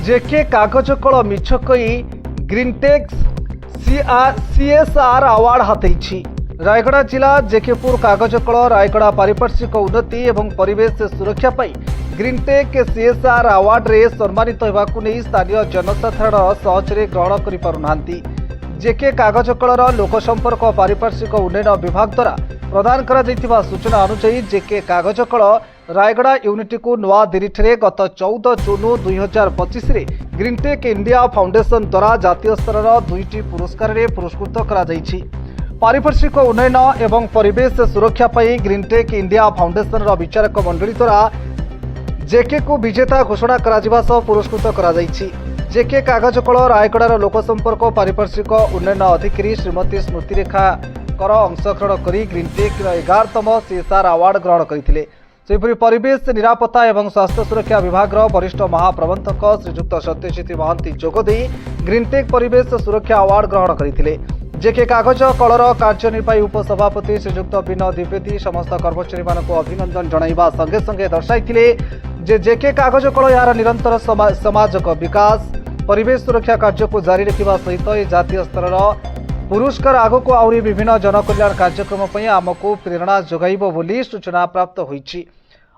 जेके कागज कल मिछ कई ग्रीनटेक्स सीएसआर अवार्ड हाथई। रायगड़ा जिला जेकेपुर कागज कल रायगड़ा पारिपार्श्विक उन्नति एवं परिवेश सुरक्षा पाई ग्रीनटेक सीएसआर अवार्ड रे सम्मानित होगाकू नहीं स्थानीय जनसाधारण सहजरे ग्रहण करि पारुनाहांती। जेके कागज कलर लोकसंपर्क पारिपार्श्विक उन्नयन विभाग द्वारा प्रदान करा जायतिबा सूचना अनुसार जेके कागज कल रायगड़ा यूनिट को नुआ दिल्ली गत 14 जून 2025 रे ग्रीनटेक इंडिया फाउंडेशन द्वारा जातीय स्तर दुईटी पुरस्कार रे पुरस्कृत करा जायछि। पारिपार्श्विक उन्नयन एवं परिवेश सुरक्षा पाई ग्रीनटेक इंडिया फाउंडेशन विचारक मंडली द्वारा जेके को विजेता घोषणा करा पुरस्कृत करा जायछि। जेके कागज कल रायगड़ार लोकसंपर्क पारिपार्श्विक उन्नयन अधिकारी श्रीमती स्मृतिरेखा कर अंशग्रहण कर ग्रीनटेक 11तम सीएसआर अवार्ड ग्रहण करथिले। सेहिपरि परिवेश निरापत्ता एवं स्वास्थ्य सुरक्षा विभाग वरिष्ठ महाप्रबंधक श्रीजुक्त सत्यजित महांती जोगदे ग्रीनटेक परिवेश सुरक्षा अवार्ड ग्रहण करथिले। जेके कागज कलर कार्यनिर्वाही उपसभापति श्रीजुक्त विनोद द्विवेदी समस्त कर्मचारी मानक अभिनंदन जणाइबा संगे संगे दर्शाइथिले जे जेके कागज कल यार निरंतर समाजक विकास परिवेश सुरक्षा कार्य को जारी रखा सहित जातीय स्तर पुरस्कार आगक आहरी विभिन्न जनकल्याण कार्यक्रम पर आमको प्रेरणा जोगाइब बोली सूचना प्राप्त होईछि।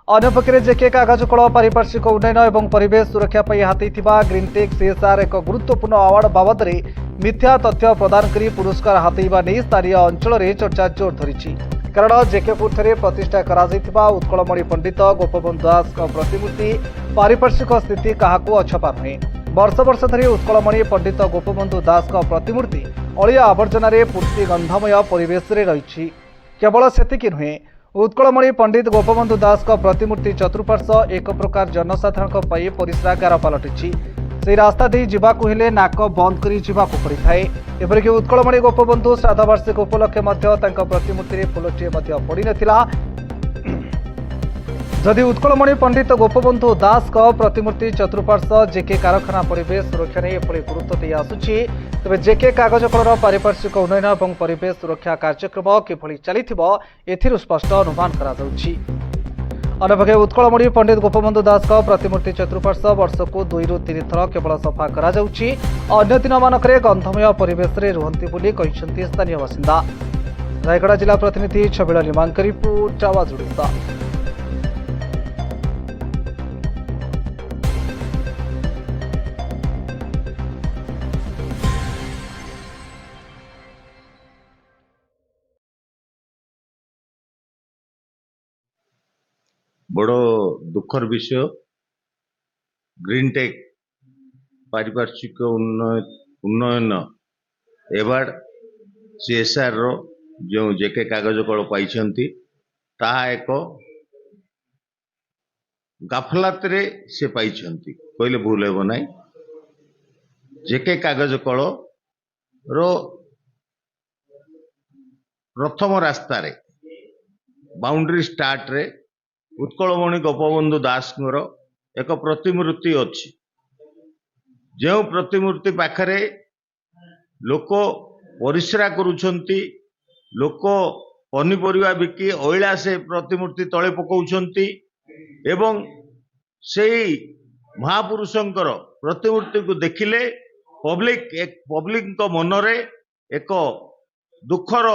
अन्यपक्षे जेके कागज कल पारिपार्श्विक उन्नयन एवं परिवेश सुरक्षा पर हाथी ग्रीनटेक सीएसआर एक गुरुत्वपूर्ण अवार्ड बाबद मिथ्या तथ्य प्रदान कर पुरस्कार हाथेबा नहीं स्थानीय अंचल में चर्चा जोर धरी। कारण जेकेपुर प्रतिष्ठा करा उत्कलमणि पंडित गोपबंधु दास प्रतिमूर्ति पारिपार्श्विक स्थिति क्या अछपा नुहे। वर्ष वर्ष धरी उत्कलमणि पंडित गोपबंधु दास प्रतिमूर्ति अलिया आवर्जन पूर्ति गंधमय परिवेश रही। केवल सेतिकी नुहे, उत्कलमणि पंडित गोपबंधु दास प्रतिमूर्ति चतुर्पार्श्व एक प्रकार जनसाधारण परिस्रागार पलटि। से रास्ता दे जीवाकू हेले नाक बंद करी जीवाकू पड़िथाए। एपरिक उत्कलमणि गोपबंधु श्राद्धवार्षिक उपलक्षे प्रतिमूर्ति फुलटिए पड़ी नथिला। जदि उत्कलमणि पंडित गोपबंधु दास प्रतिमूर्ति चतुर्पार्श्व जेके कारखाना परिवेश सुरक्षा नहीं एपरि गुरुत्व दे आसुछि, तेबे जेके कागज कलर पारिपार्श्विक उन्नयन और परिवेश सुरक्षा कार्यक्रम किभଳି चलिथिबो एथिरु स्पष्ट अनुमान करा जाउछि। अन्यपक्षे उत्कलमणि पंडित गोपबंधु दास प्रतिमूर्ति चतुर्पार्श्व वर्ष को 2 ରୁ 3 थर केवल सफा करा जाउछि। अन्य दिन मानकरे गंधमय परिवेश रे रुहंती बोली कहिसंती स्थानीय बासिंदा। रायगड़ा जिला प्रतिनिधि छबिला लिमांक रिपोर्ट आवाज ओडिशा। बड़ो दुखर विषय ग्रीनटेक पारिपार्श्विक उन्नयन एवार्ड सीएसआर रो जो जेके कागज कल पाई एक गाफलात रे से पाई कहले भूल हेब ना। जेके कागज कल रो प्रथम रास्ता रे बाउंड्री स्टार्ट रे उत्कलमणि गोपबंधु दास एक प्रतिमूर्ति अच्छी। जो प्रतिमूर्ति पाखरे लोक परिश्रा करुछंती, लोक पनीपरिया बिकी अइला से प्रतिमूर्ति तले पकाउछंती एवं सेई महापुरुषंकर प्रतिमूर्ति को देखिले पब्लिक मनरे एक दुखर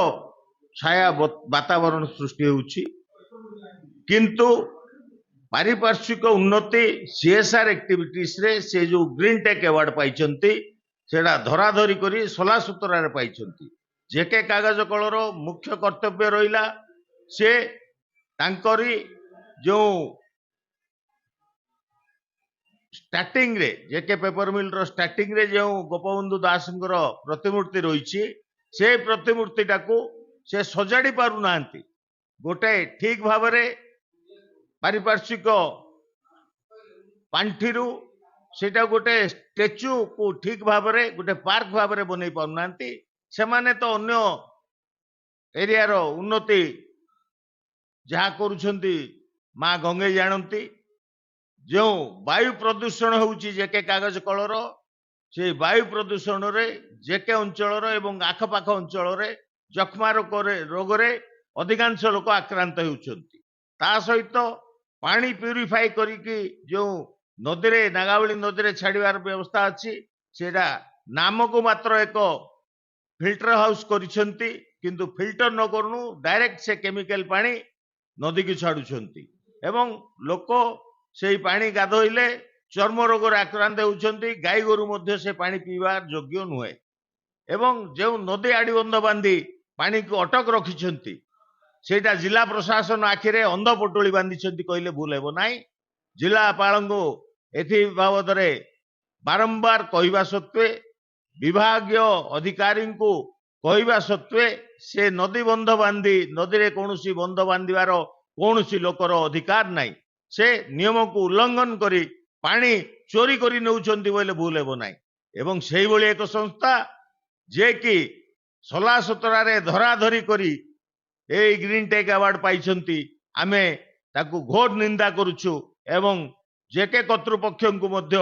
छाया वातावरण सृष्टि होउछि। किंतु पारिपार्श्विक उन्नति सीएसआर एक्टिविटीज रे से जो ग्रीनटेक अवार्ड पाई सेटा धराधरी करी सला सुतरा रे पाई। जेके कागज कलर मुख्य कर्तव्य रहिला से तांकरी जो स्टार्टिंग रे जेके पेपर मिल रो स्टार्टिंग रे जो गोपबंधु दास प्रतिमूर्ति रही से प्रतिमूर्ति टाकू से सजाड़ी पारु नांती। गोटे ठीक भाव में पारिपार्श्विक पांठि सेटा गोटे स्टेच्यू को ठीक भाव में गोटे पार्क भाव में बनई पारना से माने तो अन्य एरिया रो उन्नति जहाँ करुछंती माँ गंगे जानती। जो वायु प्रदूषण होउची जेके कागज कलर से वायु प्रदूषण रे जेके अंचल एवं आखपाख अंचल जख्मा रोग रे अधिकांश लोक आक्रांत होउछंती। ता सहित पानी प्यूरिफाई करिकी जो ନଦୀରେ ନାଗାବଳୀ ନଦୀରେ ଛାଡ଼ିବାର ବ୍ୟବସ୍ଥା ଅଛି। ସେଟା ନାମକୁ ମାତ୍ର ଏକ ଫିଲ୍ଟର ହାଉସ୍ କରିଛନ୍ତି, କିନ୍ତୁ ଫିଲ୍ଟର ନ କରୁଣୁ ଡାଇରେକ୍ଟ ସେ କେମିକାଲ ପାଣି ନଦୀକୁ ଛାଡୁଛନ୍ତି ଏବଂ ଲୋକ ସେଇ ପାଣି ଗାଧୋଇଲେ ଚର୍ମ ରୋଗରେ ଆକ୍ରାନ୍ତ ହେଉଛନ୍ତି। ଗାଈ ଗୋରୁ ମଧ୍ୟ ସେ ପାଣି ପିଇବାର ଯୋଗ୍ୟ ନୁହେଁ ଏବଂ ଯେଉଁ ନଦୀ ଆଡ଼ିବନ୍ଧ ବାନ୍ଧି ପାଣିକୁ ଅଟକ ରଖିଛନ୍ତି ସେଇଟା ଜିଲ୍ଲା ପ୍ରଶାସନ ଆଖିରେ ଅନ୍ଧ ପଟୁଳି ବାନ୍ଧିଛନ୍ତି କହିଲେ ଭୁଲ ହେବ ନାହିଁ। ଜିଲ୍ଲାପାଳଙ୍କୁ ଏଥି ବାବଦରେ ବାରମ୍ବାର କହିବା ସତ୍ତ୍ୱେ ବିଭାଗୀୟ ଅଧିକାରୀଙ୍କୁ କହିବା ସତ୍ତ୍ୱେ ସେ ନଦୀ ବନ୍ଧ ବାନ୍ଧି ନଦୀରେ କୌଣସି ବନ୍ଧ ବାନ୍ଧିବାର କୌଣସି ଲୋକର ଅଧିକାର ନାହିଁ। ସେ ନିୟମକୁ ଉଲ୍ଲଂଘନ କରି ପାଣି ଚୋରି କରି ନେଉଛନ୍ତି ବୋଇଲେ ଭୁଲ ହେବ ନାହିଁ ଏବଂ ସେଇଭଳି ଏକ ସଂସ୍ଥା ଯେ କି ସଲାସତରାରେ ଧରାଧରି କରି এই ଗ୍ରୀନ ଟେକ୍ ଆୱାର୍ଡ ପାଇଛନ୍ତି। ଆମେ ତାକୁ ଘୋର ନିନ୍ଦା କରୁଛୁ ଏବଂ ଜେକେ କର୍ତ୍ତୃପକ୍ଷଙ୍କୁ ମଧ୍ୟ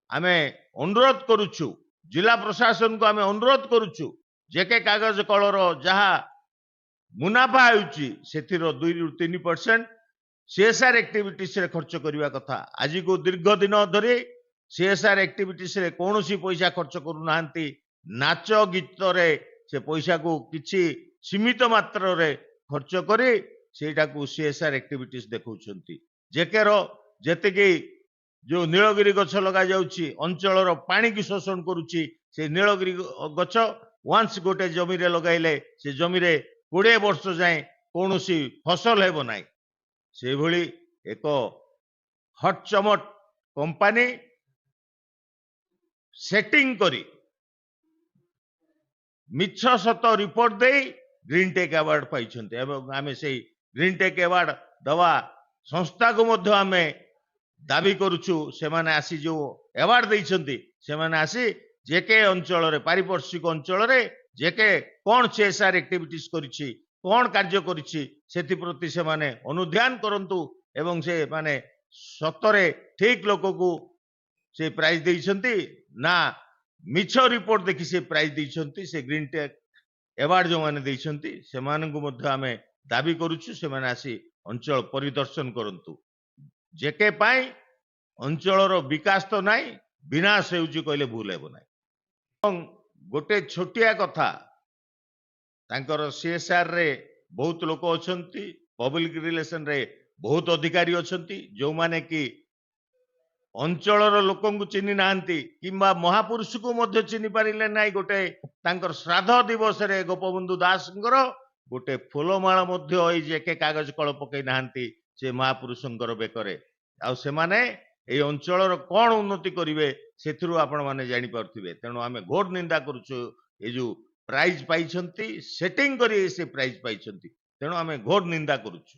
ଆମେ ଅନୁରୋଧ କରୁଛୁ, ଜିଲ୍ଲା ପ୍ରଶାସନକୁ ଆମେ ଅନୁରୋଧ କରୁଛୁ, ଜେକେ କାଗଜ କଳର ଯାହା ମୁନାଫା ହେଉଛି ସେଥିର 2 ରୁ 3% CSR ଆକ୍ଟିଭିଟିସ୍ ରେ ଖର୍ଚ୍ଚ କରିବା କଥା। ଆଜିକୁ ଦୀର୍ଘ ଦିନ ଧରି CSR ଆକ୍ଟିଭିଟିସ୍ ରେ କୌଣସି ପଇସା ଖର୍ଚ୍ଚ କରୁନାହାନ୍ତି। ନାଚ ଗୀତରେ ସେ ପଇସାକୁ କିଛି ସୀମିତ ମାତ୍ରାରେ ଖର୍ଚ୍ଚ କରି ସେଇଟାକୁ CSR ଆକ୍ଟିଭିଟିସ୍ ଦେଖାଉଛନ୍ତି। ଜେକେର ଯେତିକି ଯୋଉ ନୀଳଗିରି ଗଛ ଲଗା ଯାଉଛି ଅଞ୍ଚଳର ପାଣିକି ଶୋଷଣ କରୁଛି, ସେ ନୀଳଗିରି ଗଛ ୱାନ୍ସ ଗୋଟେ ଜମିରେ ଲଗାଇଲେ ସେ ଜମିରେ 20 ବର୍ଷ ଯାଏଁ କୌଣସି ଫସଲ ହେବ ନାହିଁ। ସେଇଭଳି ଏକ ହଟଚମଟ କମ୍ପାନୀ ସେଟିଂ କରି ମିଛ ସତ ରିପୋର୍ଟ ଦେଇ ଗ୍ରୀନ ଟେକ୍ ଆୱାର୍ଡ ପାଇଛନ୍ତି ଏବଂ ଆମେ ସେଇ ଗ୍ରୀନ ଟେକ୍ ଆୱାର୍ଡ ଦେବା ସଂସ୍ଥାକୁ ମଧ୍ୟ ଆମେ ଦାବି କରୁଛୁ। ସେମାନେ ଆସି ଯୋଉ ଆୱାର୍ଡ ଦେଇଛନ୍ତି ସେମାନେ ଆସି ଜେକେ ଅଞ୍ଚଳରେ ପାରିପାର୍ଶ୍ୱିକ ଅଞ୍ଚଳରେ ଜେକେ କ'ଣ CSR ଆକ୍ଟିଭିଟିସ୍ କରିଛି, କ'ଣ କାର୍ଯ୍ୟ କରିଛି ସେଥିପ୍ରତି ସେମାନେ ଅନୁଧ୍ୟାନ କରନ୍ତୁ ଏବଂ ସେ ମାନେ ସତରେ ଠିକ ଲୋକକୁ ସେ ପ୍ରାଇଜ ଦେଇଛନ୍ତି ନା ମିଛ ରିପୋର୍ଟ ଦେଖି ସେ ପ୍ରାଇଜ ଦେଇଛନ୍ତି। ସେ ଗ୍ରୀନ ଟେକ୍ ଆୱାର୍ଡ ଯେଉଁମାନେ ଦେଇଛନ୍ତି ସେମାନଙ୍କୁ ମଧ୍ୟ ଆମେ ଦାବି କରୁଛୁ ସେମାନେ ଆସି ଅଞ୍ଚଳ ପରିଦର୍ଶନ କରନ୍ତୁ। ଜେକେ ପାଇଁ ଅଞ୍ଚଳର ବିକାଶ ତ ନାହିଁ, ବିନାଶ ହେଉଛି କହିଲେ ଭୁଲ ହେବ ନାହିଁ। ଏବଂ ଗୋଟେ ଛୋଟିଆ କଥା, ତାଙ୍କର CSR ରେ ବହୁତ ଲୋକ ଅଛନ୍ତି, ପବ୍ଲିକ ରିଲେସନ ରେ ବହୁତ ଅଧିକାରୀ ଅଛନ୍ତି ଯେଉଁମାନେ କି ଅଞ୍ଚଳର ଲୋକଙ୍କୁ ଚିହ୍ନି ନାହାନ୍ତି କିମ୍ବା ମହାପୁରୁଷକୁ ମଧ୍ୟ ଚିହ୍ନି ପାରିଲେ ନାହିଁ। ଗୋଟେ ତାଙ୍କର ଶ୍ରାଦ୍ଧ ଦିବସରେ ଗୋପବନ୍ଧୁ ଦାସଙ୍କର ଗୋଟେ ଫୁଲମାଳ ମଧ୍ୟ ଏଇ ଜେକେ କାଗଜ କଳ ପକେଇ ନାହାନ୍ତି ସେ ମହାପୁରୁଷଙ୍କର ବେକରେ। ଆଉ ସେମାନେ এই ଅଞ୍ଚଳର କ'ଣ ଉନ୍ନତି କରିବେ ସେଥିରୁ ଆପଣମାନେ ଜାଣିପାରୁଥିବେ। ତେଣୁ ଆମେ ଘୋର ନିନ୍ଦା କରୁଛୁ ଏ ଯୋଉ ପ୍ରାଇଜ ପାଇଛନ୍ତି, ସେଟିଂ କରି ସେ ପ୍ରାଇଜ ପାଇଛନ୍ତି, ତେଣୁ ଆମେ ଘୋର ନିନ୍ଦା କରୁଛୁ।